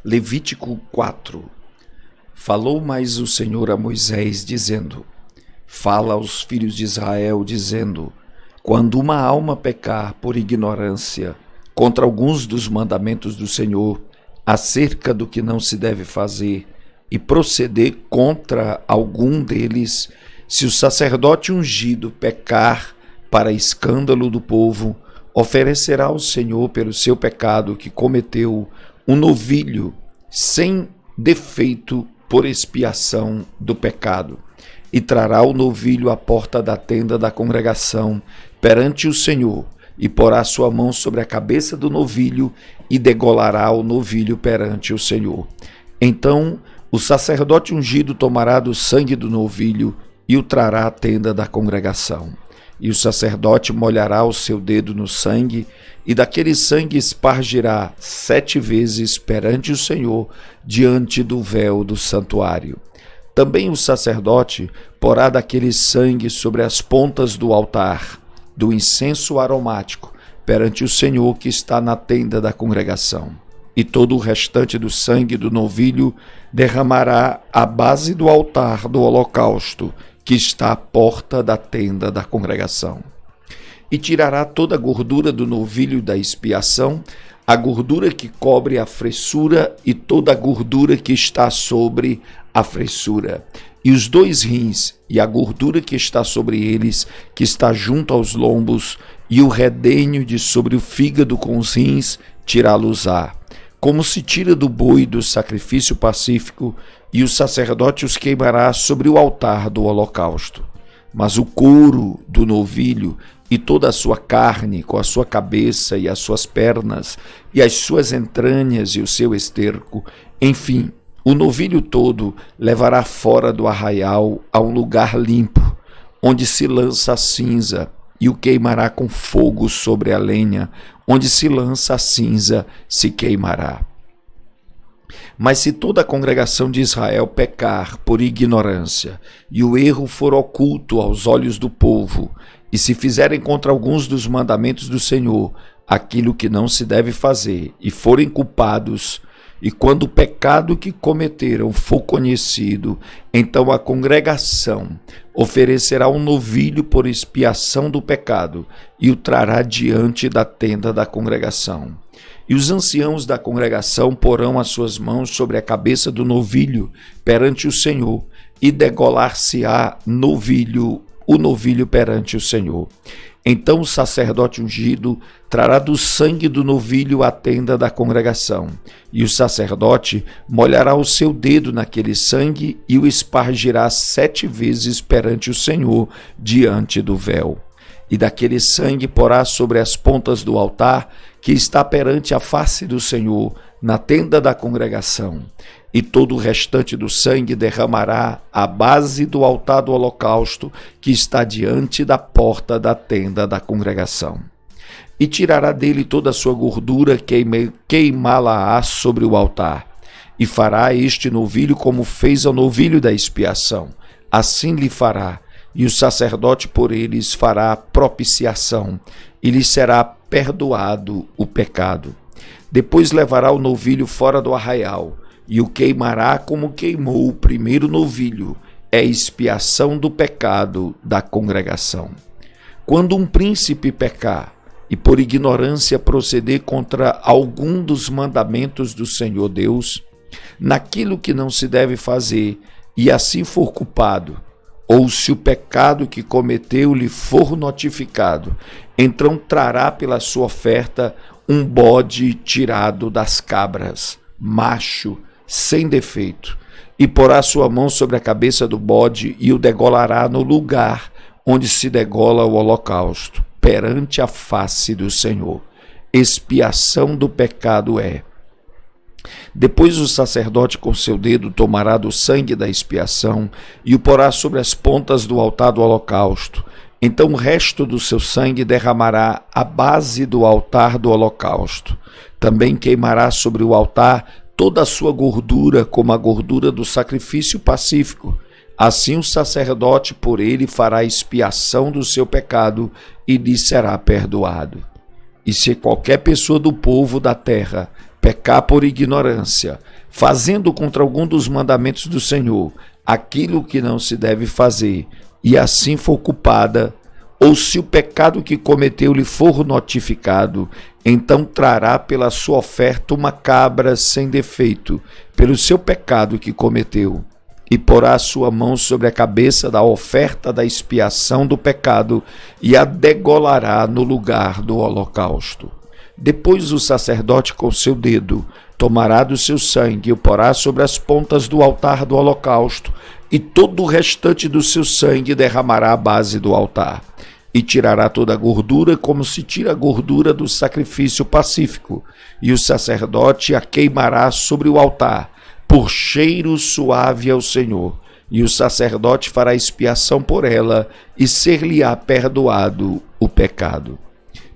Levítico 4. Falou mais o Senhor a Moisés, dizendo: Fala aos filhos de Israel, dizendo: Quando uma alma pecar por ignorância contra alguns dos mandamentos do Senhor, acerca do que não se deve fazer, e proceder contra algum deles, se o sacerdote ungido pecar para escândalo do povo, oferecerá ao Senhor pelo seu pecado que cometeu um novilho sem defeito por expiação do pecado, e trará o novilho à porta da tenda da congregação perante o Senhor, e porá sua mão sobre a cabeça do novilho e degolará o novilho perante o Senhor. Então o sacerdote ungido tomará do sangue do novilho e o trará à tenda da congregação. E o sacerdote molhará o seu dedo no sangue, e daquele sangue espargirá 7 vezes perante o Senhor, diante do véu do santuário. Também o sacerdote porá daquele sangue sobre as pontas do altar, do incenso aromático, perante o Senhor que está na tenda da congregação. E todo o restante do sangue do novilho derramará à base do altar do holocausto, que está à porta da tenda da congregação. E tirará toda a gordura do novilho da expiação, a gordura que cobre a fressura e toda a gordura que está sobre a fressura, e os 2 rins, e a gordura que está sobre eles, que está junto aos lombos, e o redenho de sobre o fígado com os rins, tirá-los-á, como se tira do boi do sacrifício pacífico, e o sacerdote os queimará sobre o altar do holocausto. Mas o couro do novilho e toda a sua carne, com a sua cabeça e as suas pernas, e as suas entranhas e o seu esterco, enfim, o novilho todo levará fora do arraial a um lugar limpo, onde se lança a cinza, e o queimará com fogo sobre a lenha, onde se lança a cinza se queimará. Mas se toda a congregação de Israel pecar por ignorância, e o erro for oculto aos olhos do povo, e se fizerem contra alguns dos mandamentos do Senhor aquilo que não se deve fazer, e forem culpados, e quando o pecado que cometeram for conhecido, então a congregação oferecerá um novilho por expiação do pecado, e o trará diante da tenda da congregação. E os anciãos da congregação porão as suas mãos sobre a cabeça do novilho perante o Senhor, e degolar-se-á o novilho perante o Senhor. Então o sacerdote ungido trará do sangue do novilho à tenda da congregação, e o sacerdote molhará o seu dedo naquele sangue e o espargirá 7 vezes perante o Senhor, diante do véu. E daquele sangue porá sobre as pontas do altar, que está perante a face do Senhor, na tenda da congregação. E todo o restante do sangue derramará à base do altar do holocausto, que está diante da porta da tenda da congregação. E tirará dele toda a sua gordura, queimá-la-á sobre o altar. E fará este novilho como fez ao novilho da expiação. Assim lhe fará. E o sacerdote por eles fará propiciação, e lhe será perdoado o pecado. Depois levará o novilho fora do arraial, e o queimará como queimou o primeiro novilho, é expiação do pecado da congregação. Quando um príncipe pecar, e por ignorância proceder contra algum dos mandamentos do Senhor Deus, naquilo que não se deve fazer, e assim for culpado, ou se o pecado que cometeu lhe for notificado, então trará pela sua oferta um bode tirado das cabras, macho, sem defeito, e porá sua mão sobre a cabeça do bode e o degolará no lugar onde se degola o holocausto, perante a face do Senhor. Expiação do pecado é. Depois o sacerdote com seu dedo tomará do sangue da expiação e o porá sobre as pontas do altar do holocausto. Então o resto do seu sangue derramará à base do altar do holocausto. Também queimará sobre o altar toda a sua gordura, como a gordura do sacrifício pacífico. Assim o sacerdote por ele fará expiação do seu pecado e lhe será perdoado. E se qualquer pessoa do povo da terra pecar por ignorância, fazendo contra algum dos mandamentos do Senhor aquilo que não se deve fazer, e assim for culpada, ou se o pecado que cometeu lhe for notificado, então trará pela sua oferta uma cabra sem defeito, pelo seu pecado que cometeu, e porá a sua mão sobre a cabeça da oferta da expiação do pecado, e a degolará no lugar do holocausto. Depois o sacerdote com seu dedo tomará do seu sangue e o porá sobre as pontas do altar do holocausto, e todo o restante do seu sangue derramará à base do altar. E tirará toda a gordura, como se tira a gordura do sacrifício pacífico, e o sacerdote a queimará sobre o altar, por cheiro suave ao Senhor. E o sacerdote fará expiação por ela, e ser-lhe-á perdoado o pecado.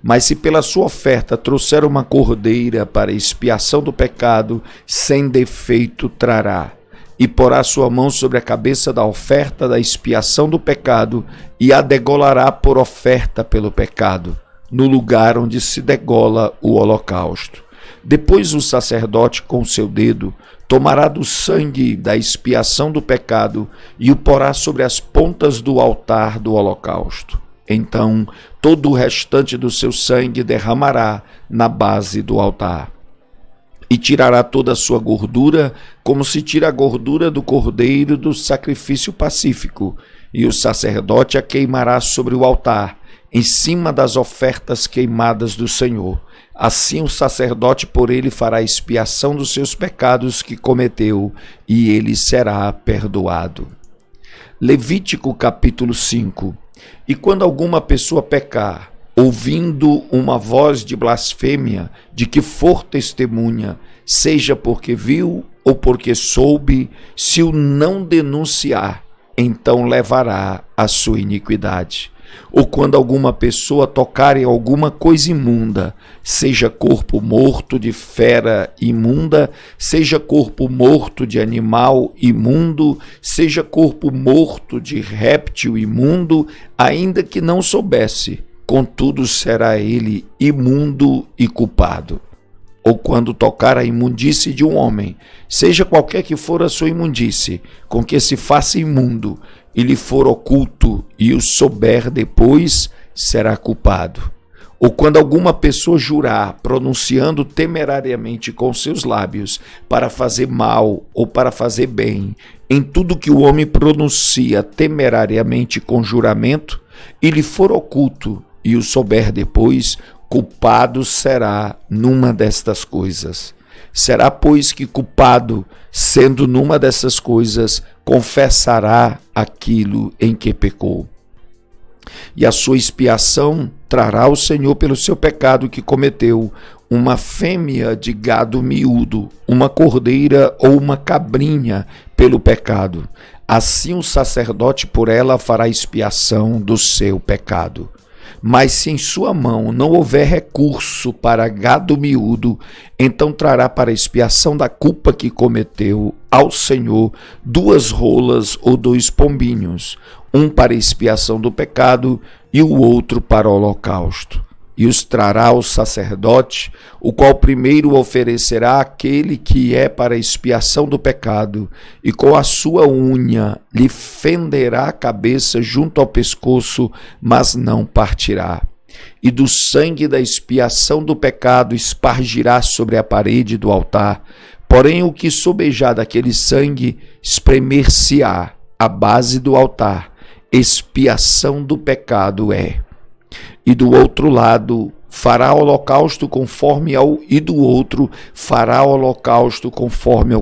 Mas se pela sua oferta trouxer uma cordeira para expiação do pecado, sem defeito trará, e porá sua mão sobre a cabeça da oferta da expiação do pecado, e a degolará por oferta pelo pecado, no lugar onde se degola o holocausto. Depois o sacerdote com seu dedo tomará do sangue da expiação do pecado e o porá sobre as pontas do altar do holocausto. Então todo o restante do seu sangue derramará na base do altar. E tirará toda a sua gordura, como se tira a gordura do cordeiro do sacrifício pacífico, e o sacerdote a queimará sobre o altar, em cima das ofertas queimadas do Senhor. Assim o sacerdote por ele fará expiação dos seus pecados que cometeu, e ele será perdoado. Levítico capítulo 5. E quando alguma pessoa pecar, ouvindo uma voz de blasfêmia, de que for testemunha, seja porque viu ou porque soube, se o não denunciar, então levará a sua iniquidade. Ou quando alguma pessoa tocar em alguma coisa imunda, seja corpo morto de fera imunda, seja corpo morto de animal imundo, seja corpo morto de réptil imundo, ainda que não soubesse, contudo será ele imundo e culpado. Ou quando tocar a imundície de um homem, seja qualquer que for a sua imundície, com que se faça imundo, e lhe for oculto, e o souber depois, será culpado. Ou quando alguma pessoa jurar, pronunciando temerariamente com seus lábios, para fazer mal ou para fazer bem, em tudo que o homem pronuncia temerariamente com juramento, e lhe for oculto, e o souber depois, culpado será numa destas coisas. Será, pois, que culpado, sendo numa dessas coisas, confessará aquilo em que pecou. E a sua expiação trará o Senhor pelo seu pecado que cometeu, uma fêmea de gado miúdo, uma cordeira ou uma cabrinha pelo pecado. Assim o sacerdote por ela fará expiação do seu pecado. Mas se em sua mão não houver recurso para gado miúdo, então trará para expiação da culpa que cometeu ao Senhor 2 rolas ou 2 pombinhos, um para expiação do pecado e o outro para o holocausto. E os trará ao sacerdote, o qual primeiro oferecerá aquele que é para expiação do pecado, e com a sua unha lhe fenderá a cabeça junto ao pescoço, mas não partirá. E do sangue da expiação do pecado espargirá sobre a parede do altar, porém o que sobejar daquele sangue espremer-se-á à base do altar, expiação do pecado é. E do outro lado fará holocausto conforme ao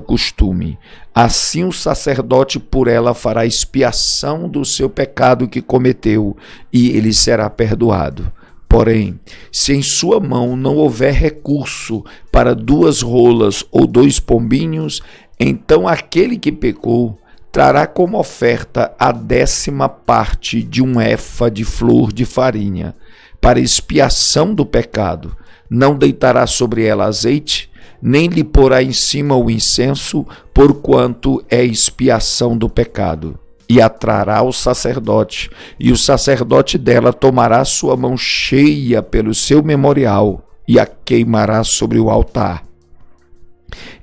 costume. Assim o sacerdote por ela fará expiação do seu pecado que cometeu, e ele será perdoado. Porém, se em sua mão não houver recurso para 2 rolas ou 2 pombinhos, então aquele que pecou trará como oferta a 10ª parte de um efa de flor de farinha, para expiação do pecado. Não deitará sobre ela azeite, nem lhe porá em cima o incenso, porquanto é expiação do pecado. E a trará ao sacerdote, e o sacerdote dela tomará sua mão cheia pelo seu memorial, e a queimará sobre o altar.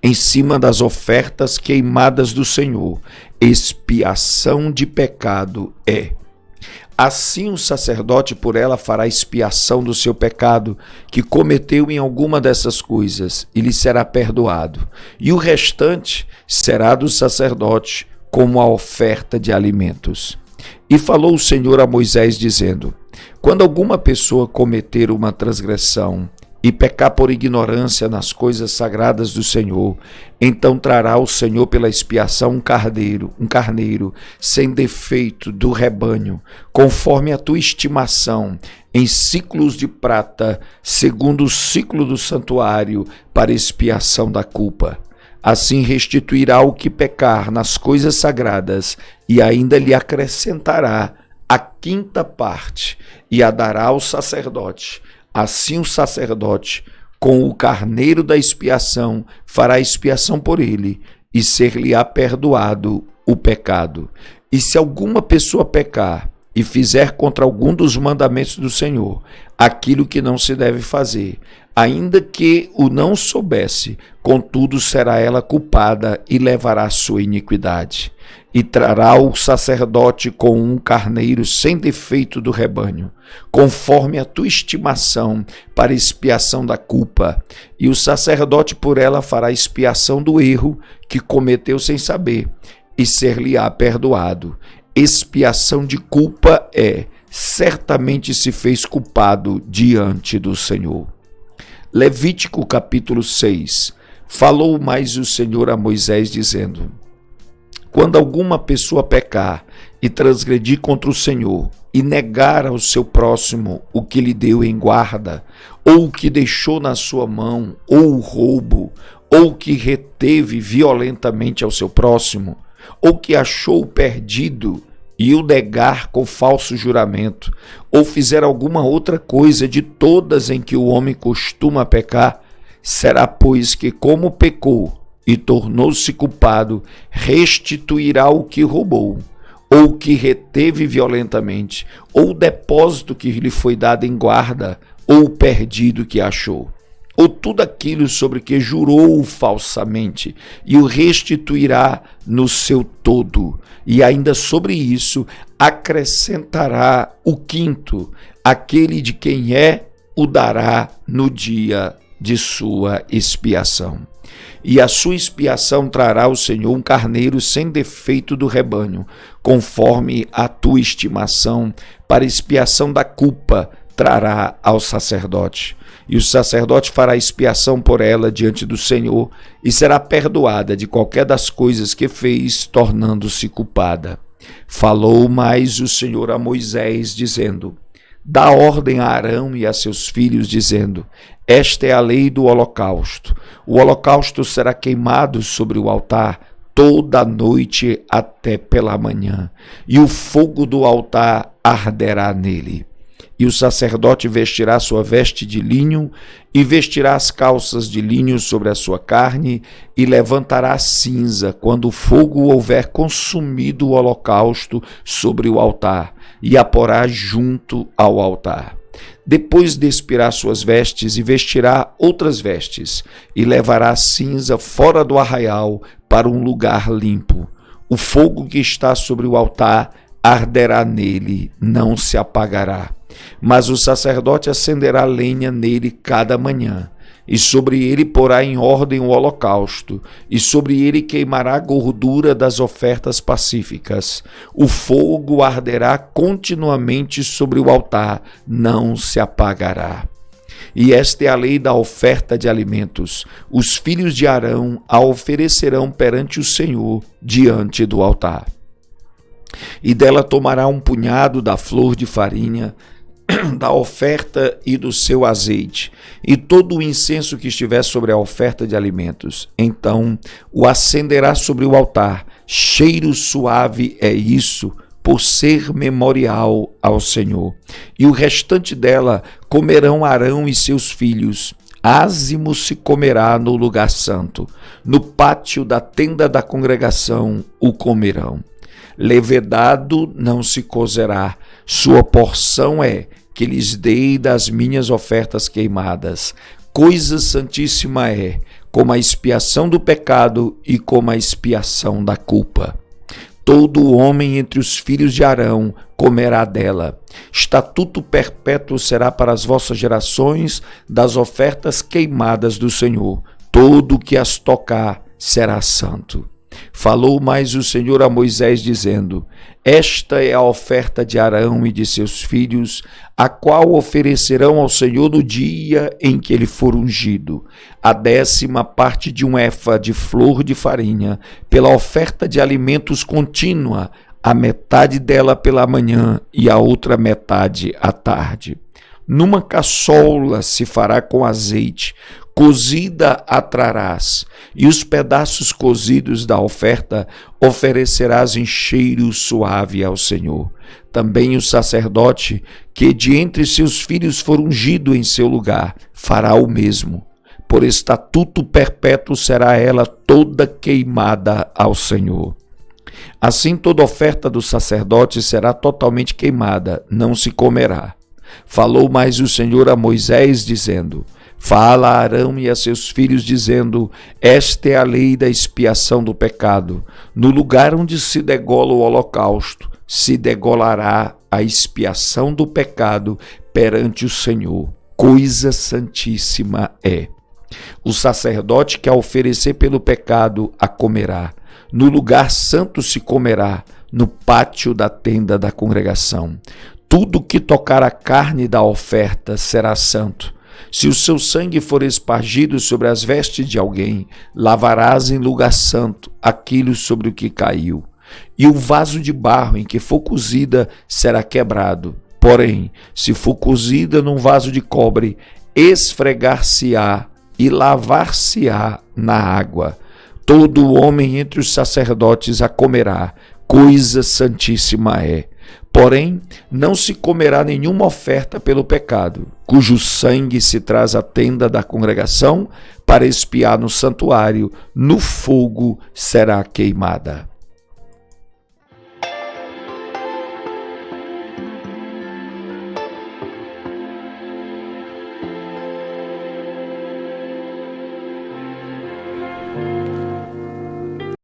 em cima das ofertas queimadas do Senhor. Expiação de pecado é. Assim o sacerdote por ela fará expiação do seu pecado, que cometeu em alguma dessas coisas, e lhe será perdoado. E o restante será do sacerdote, como a oferta de alimentos. E falou o Senhor a Moisés, dizendo: quando alguma pessoa cometer uma transgressão e pecar por ignorância nas coisas sagradas do Senhor, então trará o Senhor pela expiação um carneiro sem defeito do rebanho, conforme a tua estimação, em ciclos de prata, segundo o ciclo do santuário, para expiação da culpa. Assim restituirá o que pecar nas coisas sagradas, e ainda lhe acrescentará a quinta parte, e a dará ao sacerdote. Assim o sacerdote, com o carneiro da expiação, fará expiação por ele, e ser-lhe-á perdoado o pecado. E se alguma pessoa pecar e fizer contra algum dos mandamentos do Senhor aquilo que não se deve fazer, ainda que o não soubesse, contudo será ela culpada e levará sua iniquidade. E trará o sacerdote com um carneiro sem defeito do rebanho, conforme a tua estimação, para expiação da culpa. E o sacerdote por ela fará expiação do erro que cometeu sem saber, e ser-lhe-á perdoado. Expiação de culpa é: certamente se fez culpado diante do Senhor. Levítico capítulo 6. Falou mais o Senhor a Moisés, dizendo: quando alguma pessoa pecar e transgredir contra o Senhor, e negar ao seu próximo o que lhe deu em guarda, ou o que deixou na sua mão, ou o roubo, ou o que reteve violentamente ao seu próximo, ou que achou perdido e o negar com falso juramento, ou fizer alguma outra coisa de todas em que o homem costuma pecar, será, pois, que como pecou e tornou-se culpado, restituirá o que roubou, ou o que reteve violentamente, ou o depósito que lhe foi dado em guarda, ou o perdido que achou, ou tudo aquilo sobre que jurou falsamente, e o restituirá no seu todo, e ainda sobre isso acrescentará o quinto, aquele de quem é, o dará no dia de sua expiação. E a sua expiação trará ao Senhor um carneiro sem defeito do rebanho, conforme a tua estimação, para expiação da culpa trará ao sacerdote. E o sacerdote fará expiação por ela diante do Senhor, e será perdoada de qualquer das coisas que fez, tornando-se culpada. Falou mais o Senhor a Moisés, dizendo: dá ordem a Arão e a seus filhos, dizendo: esta é a lei do holocausto. O holocausto será queimado sobre o altar toda a noite até pela manhã, e o fogo do altar arderá nele. E o sacerdote vestirá sua veste de linho, e vestirá as calças de linho sobre a sua carne, e levantará a cinza quando o fogo houver consumido o holocausto sobre o altar, e a porá junto ao altar. Depois despirá suas vestes e vestirá outras vestes, e levará a cinza fora do arraial para um lugar limpo. O fogo que está sobre o altar arderá nele, não se apagará. Mas o sacerdote acenderá lenha nele cada manhã, e sobre ele porá em ordem o holocausto, e sobre ele queimará a gordura das ofertas pacíficas. O fogo arderá continuamente sobre o altar, não se apagará. E esta é a lei da oferta de alimentos. Os filhos de Arão a oferecerão perante o Senhor, diante do altar. E dela tomará um punhado da flor de farinha, da oferta e do seu azeite, e todo o incenso que estiver sobre a oferta de alimentos. Então o acenderá sobre o altar. Cheiro suave é isso, por ser memorial ao Senhor. E o restante dela comerão Arão e seus filhos. Ázimo se comerá no lugar santo. No pátio da tenda da congregação o comerão. Levedado não se cozerá. Sua porção é que lhes dei das minhas ofertas queimadas. Coisa santíssima é, como a expiação do pecado e como a expiação da culpa. Todo homem entre os filhos de Arão comerá dela. Estatuto perpétuo será para as vossas gerações das ofertas queimadas do Senhor. Todo o que as tocar será santo. Falou mais o Senhor a Moisés, dizendo: esta é a oferta de Arão e de seus filhos, a qual oferecerão ao Senhor no dia em que ele for ungido: a 10ª parte de um efa de flor de farinha, pela oferta de alimentos contínua, a metade dela pela manhã e a outra metade à tarde. Numa caçola se fará com azeite, cozida a trarás, e os pedaços cozidos da oferta oferecerás em cheiro suave ao Senhor. Também o sacerdote, que de entre seus filhos for ungido em seu lugar, fará o mesmo. Por estatuto perpétuo será ela toda queimada ao Senhor. Assim toda oferta do sacerdote será totalmente queimada, não se comerá. Falou mais o Senhor a Moisés, dizendo: fala a Arão e a seus filhos, dizendo: esta é a lei da expiação do pecado. No lugar onde se degola o holocausto, se degolará a expiação do pecado perante o Senhor. Coisa santíssima é. O sacerdote que a oferecer pelo pecado a comerá. No lugar santo se comerá, no pátio da tenda da congregação. Tudo que tocar a carne da oferta será santo. Se o seu sangue for espargido sobre as vestes de alguém, lavarás em lugar santo aquilo sobre o que caiu. E o vaso de barro em que for cozida será quebrado. Porém, se for cozida num vaso de cobre, esfregar-se-á e lavar-se-á na água. Todo homem entre os sacerdotes a comerá, coisa santíssima é. Porém, não se comerá nenhuma oferta pelo pecado, cujo sangue se traz à tenda da congregação para expiar no santuário, no fogo será queimada.